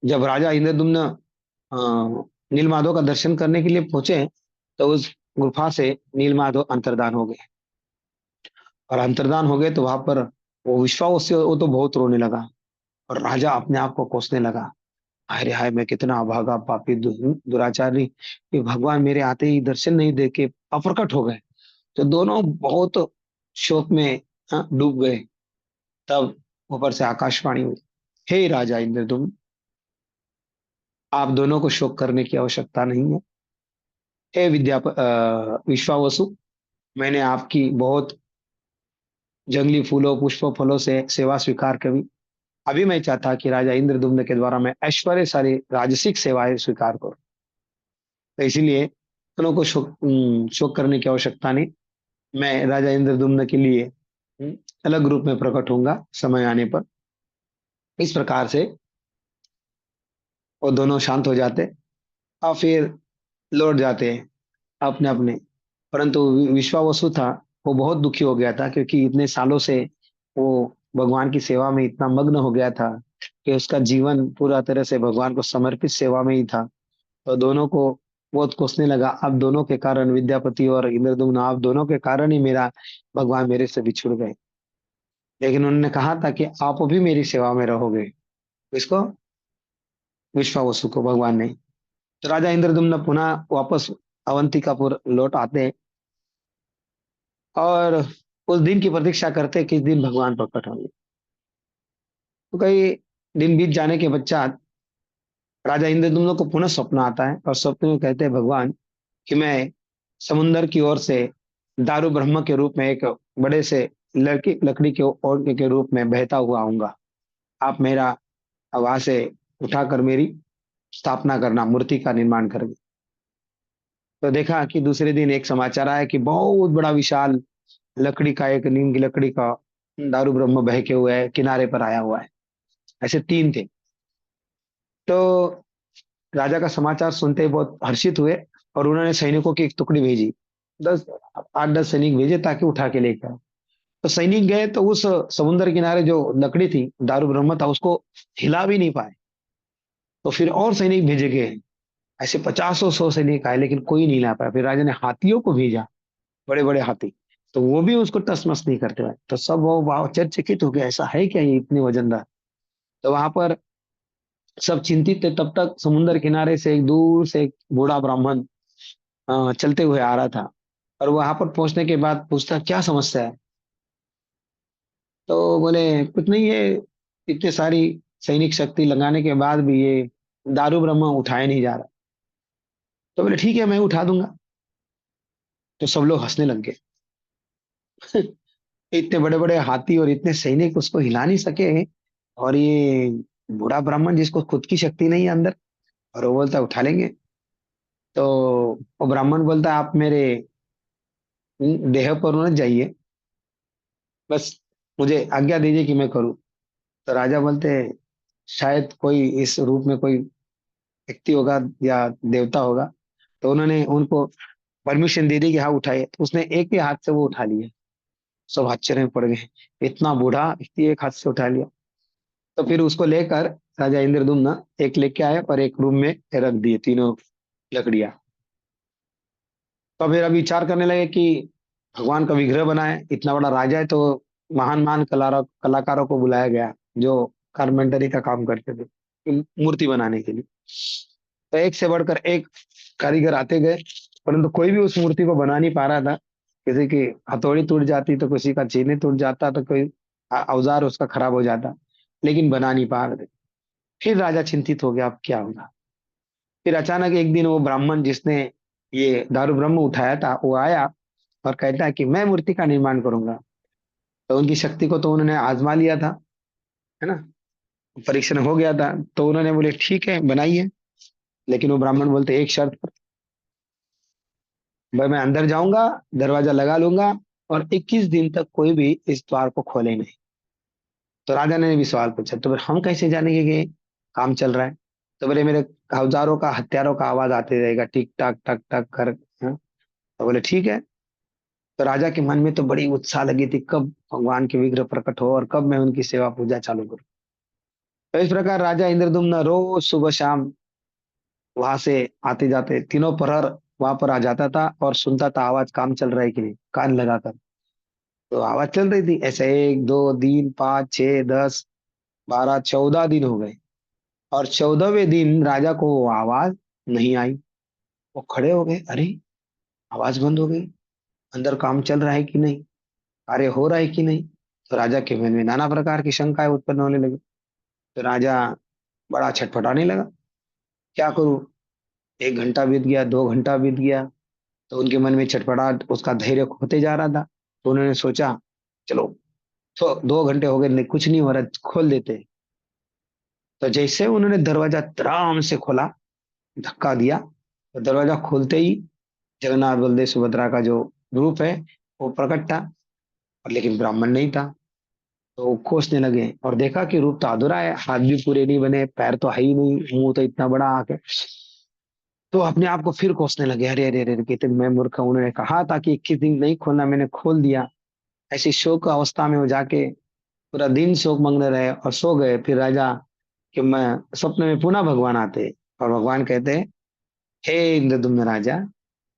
[SPEAKER 1] जब राजा इंद्रदुम्न अ, नीलमाधव का दर्शन करने के लिए पहुंचे, तो उस गुफा से नीलमाधव अंतर्धान हो गए। और अंतर्धान हो गए तो वहां पर वो विश्वास से वो तो बहुत रोने लगा। और राजा अपने आप को कोसने लगा, हाय रे हाय, मैं कितना अभागा पापी दुराचारी, कि भगवान मेरे आते ही दर्शन नहीं दे के अप्रकट हो गए। तो दोनों बहुत शोक में डूब गए। तब ऊपर से आकाशवाणी हुई, हे राजा इंद्रदुम्न, आप दोनों को शोक करने की आवश्यकता नहीं है। हे विश्वावसु, मैंने आपकी बहुत जंगली फूलों पुष्पों फलों से सेवा स्वीकार करी। अभी मैं चाहता कि राजा इंद्रदुम्न के द्वारा मैं ऐश्वर्यशाली राजसिक सेवाएं स्वीकार करूं। तो इसीलिए दोनों को शोक करने की आवश्यकता नहीं। मैं राजा इंद्रदुम्न के लिए अलग रूप में प्रकट होऊंगा समय आने पर। इस प्रकार से वो दोनों शांत हो जाते और फिर लौट जाते हैं अपने अपने। परंतु विश्वावसु था, वो बहुत दुखी हो गया था, क्योंकि इतने सालों से वो भगवान की सेवा में इतना मग्न हो गया था कि उसका जीवन पूरा तरह से भगवान को समर्पित सेवा में ही था। तो दोनों को बहुत कोसने लगा, अब दोनों के कारण, विद्यापति और इंद्रदुम्न, आप दोनों के कारण ही मेरा भगवान मेरे से बिछुड़ गए। लेकिन उन्होंने कहा था कि आप भी मेरी सेवा में रहोगे। इसको विश्वावसु को भगवान ने। तो राजा इंद्रदुम्न पुनः वापस अवंतिकापुर लौट आते हैं और उस दिन की प्रतीक्षा करते हैं, किस दिन भगवान प्रकट होंगे। तो कई दिन बीत जाने के पश्चात राजा इंद्रदुम्न को पुनः स्वप्न आता है, और स्वप्न में कहते हैं भगवान कि मैं समुन्दर की ओर से दारू ब्रह्म के रूप में एक बड़े से लड़की लकड़ी के ओर के रूप में बहता हुआ आऊंगा। आप मेरा वहां से उठाकर मेरी स्थापना करना, मूर्ति का निर्माण करेंगे। तो देखा कि दूसरे दिन एक समाचार आया कि बहुत बड़ा विशाल लकड़ी का, एक नीम की लकड़ी का दारू ब्रह्म बह के हुआ है, किनारे पर आया हुआ है। ऐसे तीन थे। तो राजा का समाचार सुनते ही बहुत हर्षित हुए, और उन्होंने सैनिकों की एक टुकड़ी भेजी, 10 8 10 सैनिक भेजे ताकि उठा के लेकर आए। तो सैनिक गए तो उस समुद्र किनारे जो लकड़ी थी, दारू ब्रह्म था, उसको हिला भी नहीं पाए। तो फिर और सैनिक भेजे गए, ऐसे 50 100 सैनिक आए, लेकिन कोई नहीं ला पाया। फिर राजा ने हाथियों को भेजा, बड़े बड़े हाथी, तो वो भी उसको टस मस नहीं करते भाई। तो सब वो आश्चर्यचकित हो गया, ऐसा है क्या ये इतने वजनदार। तो वहां पर सब चिंतित थे। तब तक समुद्र किनारे से एक दूर से एक बूढ़ा ब्राह्मण चलते हुए आ रहा था। और वहां पर पहुंचने के बाद पूछता, क्या समस्या है। तो बोले, कुछ नहीं है, इतने सारी सैनिक शक्ति लगाने के बाद भी ये दारू ब्रह्म उठाया नहीं जा रहा। तो बोले, ठीक है, मैं उठा दूंगा। तो सब लोग हंसने लग गए। इतने बड़े बड़े हाथी और इतने सैनिक उसको हिला नहीं सके, और ये बूढ़ा ब्राह्मण जिसको खुद की शक्ति नहीं है अंदर, और वो बोलता है उठा लेंगे। तो वो ब्राह्मण बोलता है, आप मेरे देह पर न जाइए, बस मुझे आज्ञा दीजिए कि मैं करूं। तो राजा बोलते हैं, शायद कोई इस रूप में कोई व्यक्ति होगा या देवता होगा। तो उन्होंने उनको परमिशन दे दी कि हाँ उठाइए। तो उसने एक ही हाथ से वो उठा लिया। सब आश्चर्य में पड़ गए, इतना बूढ़ा व्यक्ति एक हाथ से उठा लिया। तो फिर उसको लेकर राजा इंद्रदुम्न एक लेके आए और एक रूम में रख दिए तीनों लकड़ियां। तो फिर अब विचार करने लगे कि भगवान का विग्रह बनाए, इतना बड़ा राजा है, तो महान महान कलाकारों को बुलाया गया जो कारपेंटरी का काम करते थे मूर्ति बनाने के लिए। तो एक से बढ़कर एक कारीगर आते गए, परंतु कोई भी उस मूर्ति को बना नहीं पा रहा था। किसी की हथौड़ी टूट जाती, तो किसी का चीनी टूट जाता, तो कोई औजार उसका खराब हो जाता, लेकिन बना नहीं पा रहे थे। फिर राजा चिंतित हो गया, अब क्या होगा। फिर अचानक एक दिन वो ब्राह्मण जिसने ये दारू ब्रह्म उठाया था, वो आया और कहता है कि मैं मूर्ति का निर्माण करूंगा। तो उनकी शक्ति को तो उन्होंने आजमा लिया था, है ना, परीक्षण हो गया था। तो उन्होंने बोले, ठीक है बनाइए। लेकिन वो ब्राह्मण बोलते, एक शर्त पर, भाई मैं अंदर जाऊंगा, दरवाजा लगा लूंगा, और 21 दिन तक कोई भी इस द्वार को खोले नहीं। तो राजा ने भी सवाल पूछा, तो फिर हम कैसे जानेंगे कि काम चल रहा है। तो बोले, मेरे औजारों का, हथियारों का आवाज आते रहेगा, टिक टाक टक टक कर। हाँ? तो बोले, ठीक है। तो राजा के मन में तो बड़ी उत्साह लगी थी, कब भगवान के विग्रह प्रकट हो और कब मैं उनकी सेवा पूजा चालू करूं। तो इस प्रकार राजा इंद्रदुम्न रोज सुबह शाम वहां से आते जाते तीनों प्रहर वहां पर आ जाता था और सुनता था आवाज, काम चल रहा है कि नहीं, कान लगाकर। तो आवाज चल रही थी ऐसे, 1 2 3 5 6 10 12 14 दिन हो गए, और 14वें दिन राजा को वो आवाज नहीं आई। वो खड़े हो गए, अरे आवाज बंद हो गई, अंदर काम चल रहा है कि नहीं, कार्य हो रहा है कि नहीं। तो राजा के मन में नाना प्रकार की शंकाएं उत्पन्न होने लगी। तो राजा बड़ा छटपटाने लगा, क्या करूं। 1 घंटा बीत गया, 2 घंटा बीत गया, तो उनके मन में छटपटाहट, उसका धैर्य खोते जा रहा था। तो उन्होंने सोचा, चलो, तो 2 घंटे हो गए, नहीं कुछ नहीं हो रहा, खोल देते। तो जैसे उन्होंने दरवाजा तराम से खोला, धक्का दिया, तो दरवाजा खोलते ही जगन्नाथ बलदेव सुभद्रा का जो रूप है वो प्रकट था, और लेकिन ब्राह्मण नहीं था। तो वो कोसने लगे और देखा कि रूप तो अधूरा है, हाथ भी पूरे नहीं बने, पैर तो है ही नहीं, मुंह तो इतना बड़ा आके। तो अपने आप को फिर कोसने लगे, अरे अरे अरे, कितने मैं मूर्ख हूं, उन्होंने कहा था कि 21 दिन नहीं खोलना, मैंने खोल दिया। ऐसी शोक अवस्था में वो जाके पूरा दिन शोक मग्न रहे और सो गए। फिर राजा कि मैं स्वप्न में पुनः भगवान आते, और भगवान कहते, हे इंद्रदुम्न राजा,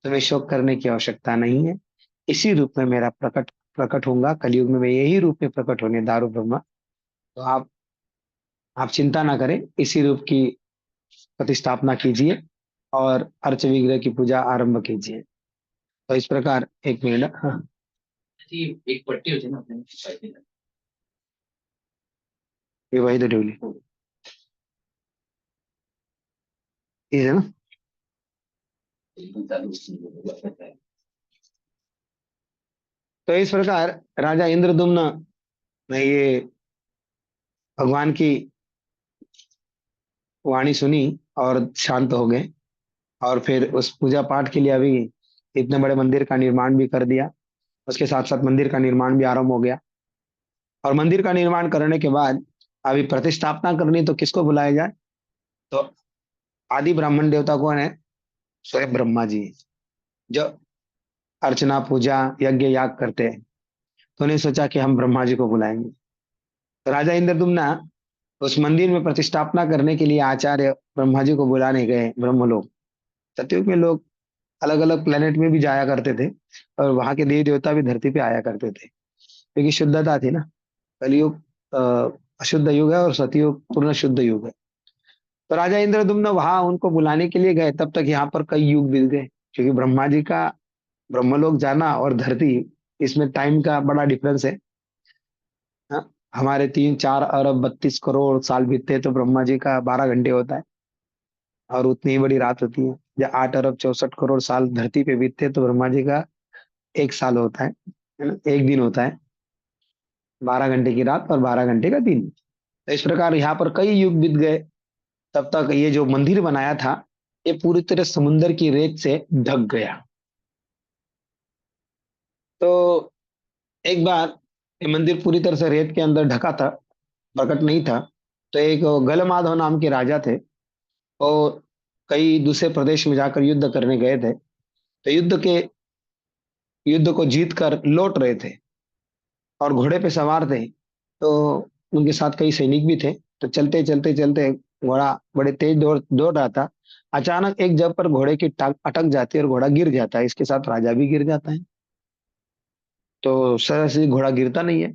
[SPEAKER 1] तुम्हें शोक करने की आवश्यकता नहीं है, इसी रूप में मेरा प्रकट प्रकट होऊंगा, कलयुग में मैं यही रूप में प्रकट होने, दारू ब्रह्मा। तो आप चिंता ना करें, इसी रूप की प्रतिस्थापना कीजिए और अर्च विग्रह की पूजा आरंभ कीजिए। तो इस प्रकार, 1 मिनट, हाँ, एक पट्टी होती है ना अपने, ये वही तो ड्यूली है ना। तो इस प्रकार राजा इंद्रदुम्न ने ये भगवान की वाणी सुनी और शांत हो गए, और फिर उस पूजा पाठ के लिए अभी इतने बड़े मंदिर का निर्माण भी कर दिया। उसके साथ साथ मंदिर का निर्माण भी आरंभ हो गया। और मंदिर का निर्माण करने के बाद अभी प्रतिष्ठापना करनी, तो किसको बुलाया जाए। तो आदि ब्राह्मण देवता कौन है, स्वयं ब्रह्मा जी, जो अर्चना पूजा यज्ञ याग करते हैं। तो उन्हें सोचा कि हम ब्रह्मा जी को बुलाएंगे। तो राजा इंद्रदुम्ना उस मंदिर में प्रतिष्ठापना करने के लिए आचार्य ब्रह्मा जी को बुलाने गए ब्रह्मलोक। सतयुग में लोग अलग अलग प्लेनेट में भी जाया करते थे, और वहां के देवी देवता भी धरती पे आया करते थे, क्योंकि शुद्धता थी ना। कलयुग अशुद्ध युग है और सतयुग पूर्ण शुद्ध युग है। तो राजा इंद्रदुम्न वहां उनको बुलाने के लिए गए, तब तक यहाँ पर कई युग बीत गए, क्योंकि ब्रह्मा जी का ब्रह्मलोक जाना और धरती, इसमें टाइम का बड़ा डिफरेंस है। हाँ? हमारे 3 4 अरब 32 करोड़ साल बीतते हैं, तो ब्रह्मा जी का 12 घंटे होता है, और उतनी ही बड़ी रात होती है। जब 8 अरब 64 करोड़ साल धरती पे बीतते हैं, तो ब्रह्मा जी का 1 साल होता है ना, एक दिन होता है। 12 घंटे की रात और 12 घंटे का दिन। तो इस प्रकार यहाँ पर कई युग बीत गए। तब तक ये जो मंदिर बनाया था, ये पूरी तरह समुन्द्र की रेत से ढक गया। तो एक बार ये मंदिर पूरी तरह से रेत के अंदर ढका था, प्रकट नहीं था। तो एक गलमाधव नाम के राजा थे, और कई दूसरे प्रदेश में जाकर युद्ध करने गए थे। तो युद्ध को जीत कर लौट रहे थे, और घोड़े पे सवार थे। तो उनके साथ कई सैनिक भी थे। तो चलते चलते चलते घोड़ा बड़े तेज दौड़ दौड़ रहा था। अचानक एक जगह पर घोड़े की टांग अटक जाती है और घोड़ा गिर जाता है, इसके साथ राजा भी गिर जाता है। तो सरस से घोड़ा गिरता नहीं है।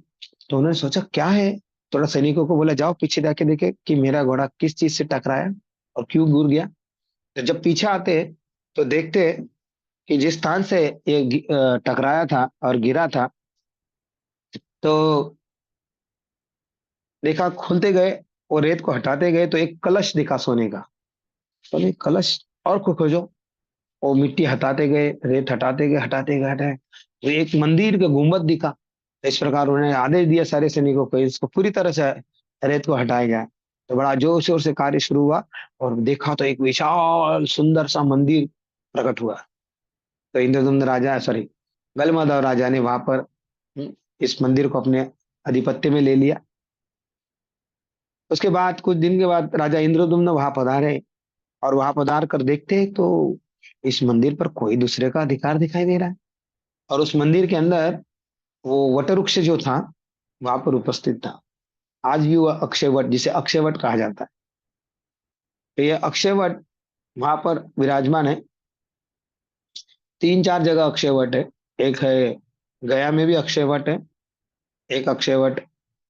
[SPEAKER 1] तो उन्होंने सोचा क्या है, थोड़ा सैनिकों को बोला, जाओ पीछे जाके देखे कि मेरा घोड़ा किस चीज से टकराया और क्यों गिर गया। तो जब पीछे आते, तो देखते कि जिस स्थान से ये टकराया था और गिरा था, तो देखा, खुलते गए और रेत को हटाते गए, तो एक कलश दिखा सोने का। तो नहीं कलश, और को खोजो। वो मिट्टी हटाते गए, रेत हटाते गए हटाए, तो एक मंदिर का गुंबद दिखा। इस प्रकार उन्होंने आदेश दिया सारे सैनिकों को, इसको पूरी तरह से रेत को हटाया जाए। तो बड़ा जोर शोर से कार्य शुरू हुआ, और देखा तो एक विशाल सुंदर सा मंदिर प्रकट हुआ। तो इंद्रदुम्न राजा, सॉरी, गलमदव राजा ने वहां पर इस मंदिर को अपने आधिपत्य में ले लिया। उसके बाद कुछ दिन के बाद राजा इंद्रदुम्न वहां पधारे, और वहां पधार कर देखते हैं, तो इस मंदिर पर कोई दूसरे का अधिकार दिखाई दे रहा है। और उस मंदिर के अंदर वो वट वृक्ष जो था, वहां पर उपस्थित था। आज भी वह अक्षय वट, जिसे अक्षय वट कहा जाता है। तो यह अक्षय वट वहां पर विराजमान है। तीन चार जगह अक्षय वट है। एक है गया में भी अक्षय वट है। एक अक्षय वट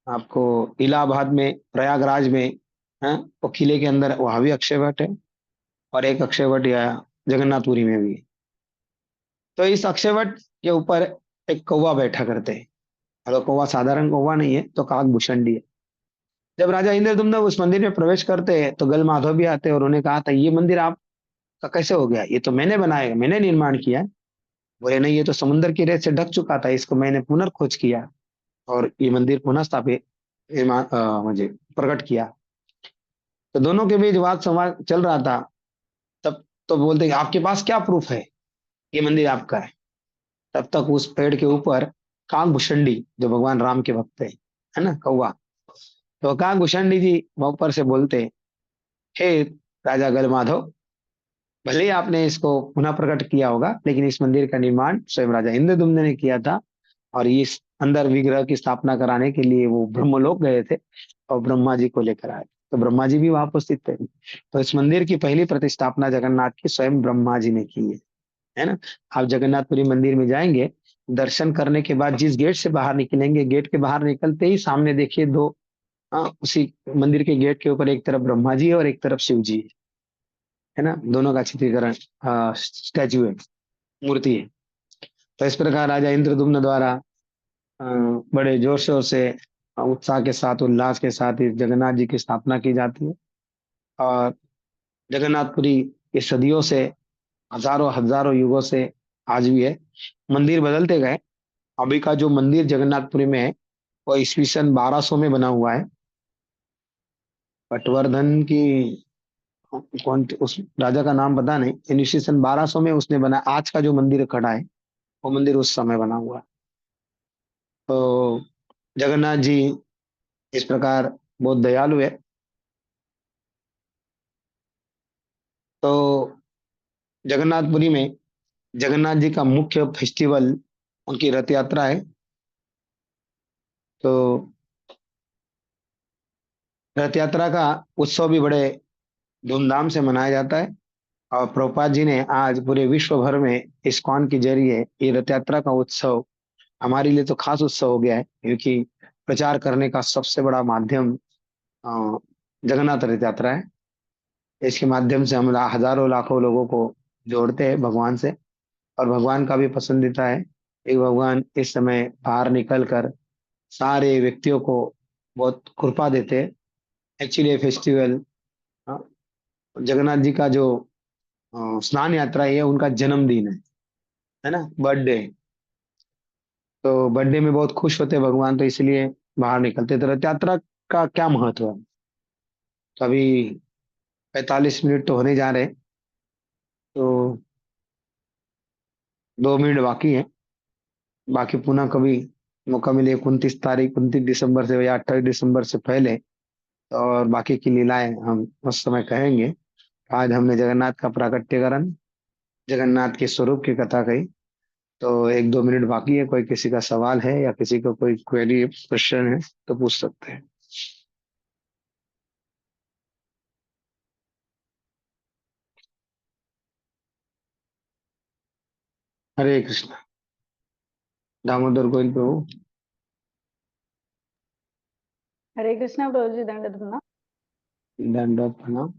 [SPEAKER 1] आपको इलाहाबाद में, प्रयागराज में है, वो किले के अंदर, वहां भी अक्षय वट है। और एक अक्षय वट यहाँ जगन्नाथपुरी में भी है। तो इस अक्षय वट के ऊपर एक कौवा बैठा करते हैं। अगर कौवा साधारण कौवा नहीं है तो काक भुषंडी है। जब राजा इंद्रदुम्न उस मंदिर में प्रवेश करते हैं तो गल माधव भी आते हैं और उन्हें कहा था ये मंदिर आपका कैसे हो गया, ये तो मैंने बनाया, मैंने निर्माण किया है। बोले नहीं, ये तो समुद्र की रेत से ढक चुका था, इसको मैंने पुनर्खोज किया और ये मंदिर पुनः स्थापित मुझे प्रकट किया। तो दोनों के बीच वाद संवाद चल रहा था। तब तो बोलते कि आपके पास क्या प्रूफ है ये मंदिर आपका है। तब तक उस पेड़ के ऊपर काक भुषंडी, जो भगवान राम के भक्त है ना, कौवा, तो काक भुषंडी जी वहां ऊपर से बोलते, हे राजा गल माधव, भले ही आपने इसको पुनः प्रकट किया होगा लेकिन इस मंदिर का निर्माण स्वयं राजा इंद्रदुम्न ने किया था। और इस अंदर विग्रह की स्थापना कराने के लिए वो ब्रह्मलोक गए थे और ब्रह्मा जी को लेकर आए। तो ब्रह्मा जी भी वहां उपस्थित थे। तो इस मंदिर की पहली प्रतिष्ठापना जगन्नाथ की स्वयं ब्रह्मा जी ने की है ना। आप जगन्नाथपुरी मंदिर में जाएंगे, दर्शन करने के बाद जिस गेट से बाहर निकलेंगे, गेट के बाहर निकलते ही सामने देखिए दो, उसी मंदिर के गेट के ऊपर एक तरफ ब्रह्मा जी है और एक तरफ शिव जी है ना, दोनों का चित्रीकरण स्टैचू है, मूर्ति है। तो इस प्रकार राजा इंद्रदुम्न द्वारा अ, बड़े जोर शोर से, उत्साह के साथ, उल्लास के साथ इस जगन्नाथ जी की स्थापना की जाती है। और जगन्नाथपुरी ये सदियों से, हजारों हजारों युगों से आज भी है। मंदिर बदलते गए। अभी का जो मंदिर जगन्नाथपुरी में है वो ईस्वी सन 1200 में बना हुआ है। पटवर्धन की, कौन उस राजा का नाम पता नहीं, लेकिन ईस्वी सन 1200 में उसने बना। आज का जो मंदिर खड़ा है वो मंदिर उस समय बना हुआ है। तो जगन्नाथ जी इस प्रकार बहुत दयालु है। तो जगन्नाथपुरी में जगन्नाथ जी का मुख्य फेस्टिवल उनकी रथ यात्रा है। तो रथ यात्रा का उत्सव भी बड़े धूमधाम से मनाया जाता है। और प्रभुपाद जी ने आज पूरे विश्व भर में इस्कॉन के जरिए ये रथ यात्रा का उत्सव हमारे लिए तो खास उत्सव हो गया है, क्योंकि प्रचार करने का सबसे बड़ा माध्यम अ, जगन्नाथ रथ यात्रा है। इसके माध्यम से हम हजारों लाखों लोगों को जोड़ते हैं भगवान से। और भगवान का भी पसंदीदा है। एक भगवान इस समय बाहर निकल कर सारे व्यक्तियों को बहुत कृपा देते हैं। एक्चुअली फेस्टिवल, जगन्नाथ जी का जो स्नान यात्रा है, उनका जन्मदिन है ना, बर्थडे। तो बर्थडे में बहुत खुश होते हैं भगवान, तो इसलिए बाहर निकलते। तो रथ यात्रा का क्या महत्व है, तो अभी 45 मिनट तो होने जा रहे हैं। तो 2 मिनट बाकी है। बाकी पुनः कभी मौका मिले 29 तारीख, 29 दिसंबर से या 28 दिसंबर से पहले, और बाकी की लीलाएं हम उस समय कहेंगे। आज हमने जगन्नाथ का प्राकट्यकरण, जगन्नाथ के स्वरूप की कथा कही। तो 1-2 मिनट बाकी है, कोई किसी का सवाल है या किसी को कोई क्वेरी क्वेश्चन है तो पूछ सकते हैं। हरे कृष्ण। दामोदर गोविंद प्रभु।
[SPEAKER 2] हरे कृष्णा प्रभु जी, दंड प्रणाम।
[SPEAKER 1] दंडवत प्रणाम।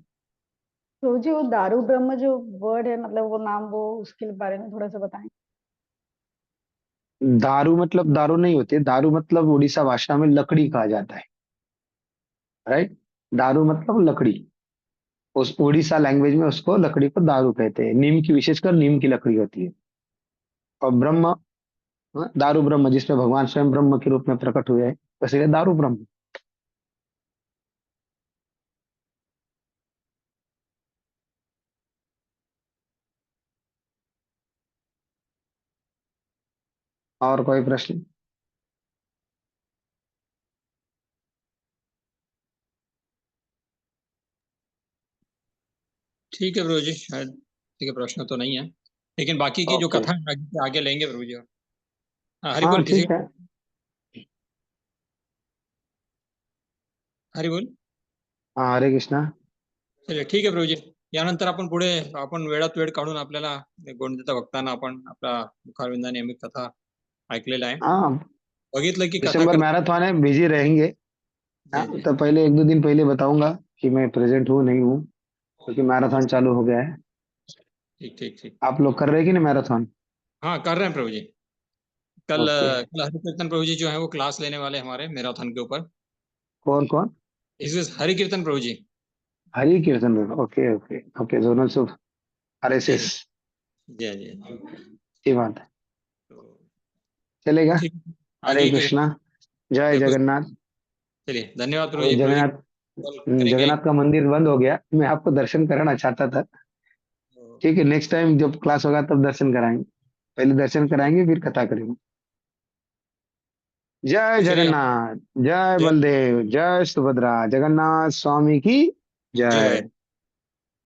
[SPEAKER 2] प्रभु जी, वो दारू ब्रह्म जो वर्ड है, मतलब वो नाम, वो उसके बारे में थोड़ा सा बताएं।
[SPEAKER 1] दारू मतलब दारू नहीं होती, दारू मतलब उड़ीसा भाषा में लकड़ी कहा जाता है। राइट। दारू मतलब लकड़ी। उस उड़ीसा लैंग्वेज में उसको, लकड़ी को दारू कहते हैं। नीम की, विशेषकर नीम की लकड़ी होती है। और ब्रह्म, दारू ब्रह्म, जिसमें भगवान स्वयं ब्रह्म के रूप में प्रकट हुए हैं, वैसे दारू ब्रह्म। और कोई प्रश्न?
[SPEAKER 3] ठीक है प्रभु जी, शायद ठीक है, प्रश्न तो नहीं है, लेकिन बाकी की जो
[SPEAKER 1] ओके।
[SPEAKER 3] कथा है आगे आगे लेंगे प्रभु जी। हाँ, हरि
[SPEAKER 1] हाँ
[SPEAKER 3] बोल किसी
[SPEAKER 1] ठीक है।
[SPEAKER 3] हरि बोल।
[SPEAKER 1] हाँ हरे कृष्णा।
[SPEAKER 3] चलिए ठीक है प्रभु जी। यानंतर आपण पुढे आपण वेळात वेळ काढून आपल्याला गोंडदेता बघताना आपण आपला मुखारविंदा नेहमी कथा ऐकलेला आहे.
[SPEAKER 1] हाँ
[SPEAKER 3] बघितलं की कथा
[SPEAKER 1] दिसंबर मैराथन है, बिजी रहेंगे। हाँ,
[SPEAKER 3] जी जी
[SPEAKER 1] तो पहले 1-2 दिन पहले बताऊंगा कि मैं प्रेजेंट हूँ नहीं हूँ, क्योंकि मैराथन चालू हो गया है।
[SPEAKER 3] ठीक ठीक ठीक।
[SPEAKER 1] आप लोग कर रहे हैं कि नहीं मैराथन?
[SPEAKER 3] हाँ कर रहे हैं प्रभु जी। कल
[SPEAKER 1] ओके।
[SPEAKER 3] कल हरिकीर्तन प्रभु जी जो है वो क्लास लेने वाले हैं हमारे मैराथन के ऊपर।
[SPEAKER 1] कौन कौन?
[SPEAKER 3] इस हरिकीर्तन प्रभु जी।
[SPEAKER 1] हरि कीर्तन में? Okay okay okay, zonal of
[SPEAKER 3] जी
[SPEAKER 1] आरएसएस।
[SPEAKER 3] जी जी जी।
[SPEAKER 1] अच्छी बात है,
[SPEAKER 3] तो
[SPEAKER 1] चलेगा।
[SPEAKER 3] ठीक है,
[SPEAKER 1] हरे
[SPEAKER 3] आगे के
[SPEAKER 1] कृष्णा, जय
[SPEAKER 3] बिल्कुल।
[SPEAKER 1] जगन्नाथ।
[SPEAKER 3] चलिए धन्यवाद प्रभु
[SPEAKER 1] अरे
[SPEAKER 3] जी। प्रभु जी
[SPEAKER 1] जगन्नाथ,
[SPEAKER 3] कॉल करेंगे।
[SPEAKER 1] जगन्नाथ का मंदिर बंद हो गया, मैं आपको दर्शन कराना चाहता था।
[SPEAKER 3] तो
[SPEAKER 1] ठीक है, नेक्स्ट टाइम जब क्लास होगा तब दर्शन कराएंगे। पहले दर्शन कराएंगे फिर कथा करेंगे। जय
[SPEAKER 3] चलिए
[SPEAKER 1] जगन्नाथ, जय
[SPEAKER 3] जय
[SPEAKER 1] बलदेव, जय सुभद्रा, जगन्नाथ स्वामी की
[SPEAKER 3] जय।
[SPEAKER 1] जय।